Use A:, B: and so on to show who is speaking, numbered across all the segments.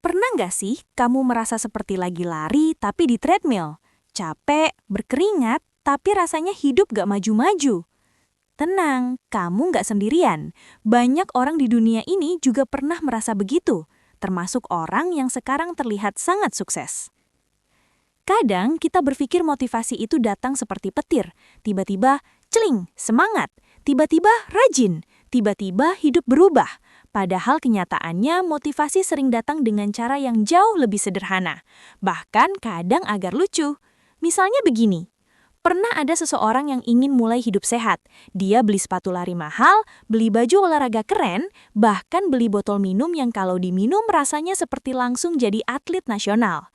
A: Pernah nggak sih kamu merasa seperti lagi lari tapi di treadmill? Capek, berkeringat, tapi rasanya hidup gak maju-maju. Tenang, kamu nggak sendirian. Banyak orang di dunia ini juga pernah merasa begitu, termasuk orang yang sekarang terlihat sangat sukses. Kadang kita berpikir motivasi itu datang seperti petir. Tiba-tiba, celing, semangat. Tiba-tiba, rajin. Tiba-tiba, hidup berubah. Padahal kenyataannya motivasi sering datang dengan cara yang jauh lebih sederhana. Bahkan kadang agak lucu. Misalnya begini. Pernah ada seseorang yang ingin mulai hidup sehat. Dia beli sepatu lari mahal, beli baju olahraga keren, bahkan beli botol minum yang kalau diminum rasanya seperti langsung jadi atlet nasional.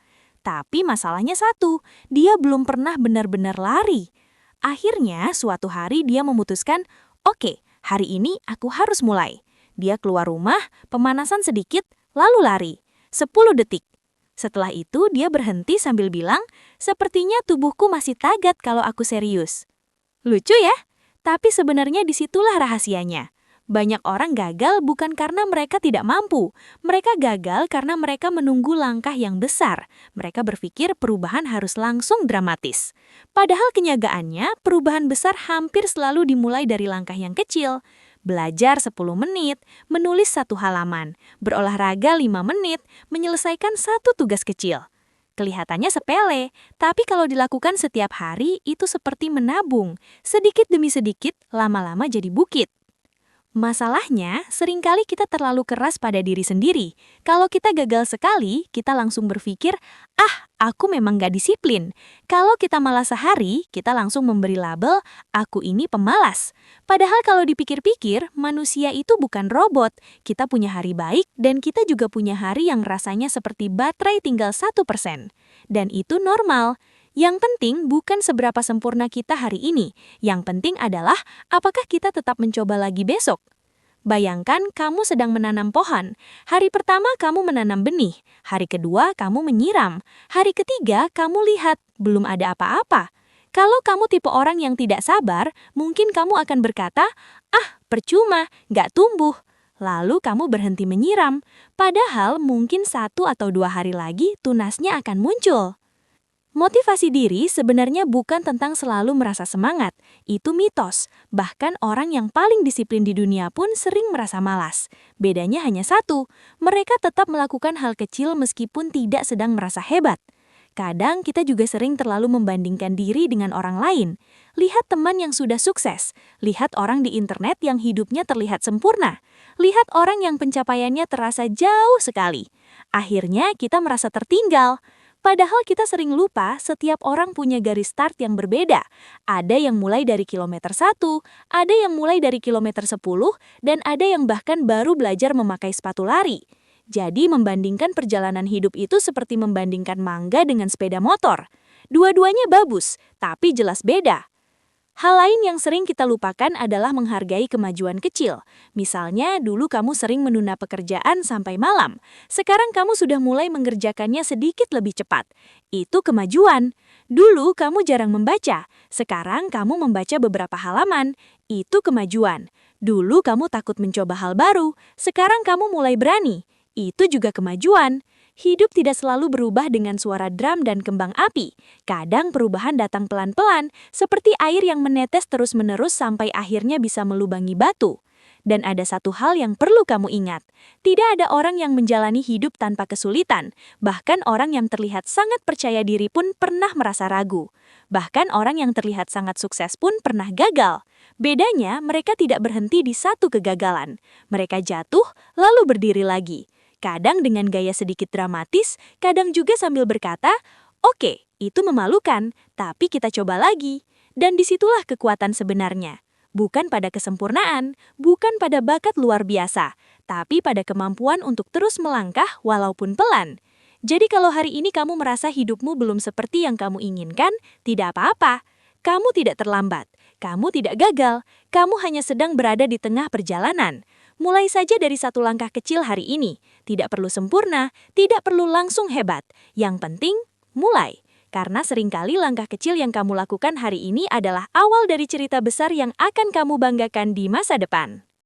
A: Tapi masalahnya satu, dia belum pernah benar-benar lari. Akhirnya suatu hari dia memutuskan, oke, hari ini aku harus mulai. Dia keluar rumah, pemanasan sedikit, lalu lari. 10 detik. Setelah itu dia berhenti sambil bilang, sepertinya tubuhku masih tagat kalau aku serius. Lucu ya? Tapi sebenarnya disitulah rahasianya. Banyak orang gagal bukan karena mereka tidak mampu. Mereka gagal karena mereka menunggu langkah yang besar. Mereka berpikir perubahan harus langsung dramatis. Padahal kenyagaannya, perubahan besar hampir selalu dimulai dari langkah yang kecil. Belajar 10 menit, menulis 1 halaman, berolahraga 5 menit, menyelesaikan 1 tugas kecil. Kelihatannya sepele, tapi kalau dilakukan setiap hari itu seperti menabung. Sedikit demi sedikit, lama-lama jadi bukit. Masalahnya, seringkali kita terlalu keras pada diri sendiri. Kalau kita gagal sekali, kita langsung berpikir, aku memang gak disiplin. Kalau kita malas sehari, kita langsung memberi label, aku ini pemalas. Padahal kalau dipikir-pikir, manusia itu bukan robot. Kita punya hari baik, dan kita juga punya hari yang rasanya seperti baterai tinggal 1%. Dan itu normal. Yang penting bukan seberapa sempurna kita hari ini. Yang penting adalah apakah kita tetap mencoba lagi besok. Bayangkan kamu sedang menanam pohon. Hari pertama kamu menanam benih. Hari kedua kamu menyiram. Hari ketiga kamu lihat, belum ada apa-apa. Kalau kamu tipe orang yang tidak sabar, mungkin kamu akan berkata, percuma, nggak tumbuh. Lalu kamu berhenti menyiram. Padahal mungkin 1 atau 2 hari lagi tunasnya akan muncul. Motivasi diri sebenarnya bukan tentang selalu merasa semangat. Itu mitos. Bahkan orang yang paling disiplin di dunia pun sering merasa malas. Bedanya hanya satu, mereka tetap melakukan hal kecil meskipun tidak sedang merasa hebat. Kadang kita juga sering terlalu membandingkan diri dengan orang lain. Lihat teman yang sudah sukses. Lihat orang di internet yang hidupnya terlihat sempurna. Lihat orang yang pencapaiannya terasa jauh sekali. Akhirnya kita merasa tertinggal. Padahal kita sering lupa setiap orang punya garis start yang berbeda. Ada yang mulai dari kilometer 1, ada yang mulai dari kilometer 10, dan ada yang bahkan baru belajar memakai sepatu lari. Jadi membandingkan perjalanan hidup itu seperti membandingkan mangga dengan sepeda motor. Dua-duanya bagus, tapi jelas beda. Hal lain yang sering kita lupakan adalah menghargai kemajuan kecil. Misalnya, dulu kamu sering menunda pekerjaan sampai malam. Sekarang kamu sudah mulai mengerjakannya sedikit lebih cepat. Itu kemajuan. Dulu kamu jarang membaca. Sekarang kamu membaca beberapa halaman. Itu kemajuan. Dulu kamu takut mencoba hal baru. Sekarang kamu mulai berani. Itu juga kemajuan. Hidup tidak selalu berubah dengan suara drum dan kembang api. Kadang perubahan datang pelan-pelan, seperti air yang menetes terus-menerus sampai akhirnya bisa melubangi batu. Dan ada satu hal yang perlu kamu ingat. Tidak ada orang yang menjalani hidup tanpa kesulitan. Bahkan orang yang terlihat sangat percaya diri pun pernah merasa ragu. Bahkan orang yang terlihat sangat sukses pun pernah gagal. Bedanya, mereka tidak berhenti di satu kegagalan. Mereka jatuh, lalu berdiri lagi. Kadang dengan gaya sedikit dramatis, kadang juga sambil berkata, oke, itu memalukan, tapi kita coba lagi. Dan disitulah kekuatan sebenarnya. Bukan pada kesempurnaan, bukan pada bakat luar biasa, tapi pada kemampuan untuk terus melangkah walaupun pelan. Jadi kalau hari ini kamu merasa hidupmu belum seperti yang kamu inginkan, tidak apa-apa. Kamu tidak terlambat, kamu tidak gagal, kamu hanya sedang berada di tengah perjalanan. Mulai saja dari 1 langkah kecil hari ini. Tidak perlu sempurna, tidak perlu langsung hebat. Yang penting, mulai. Karena seringkali langkah kecil yang kamu lakukan hari ini adalah awal dari cerita besar yang akan kamu banggakan di masa depan.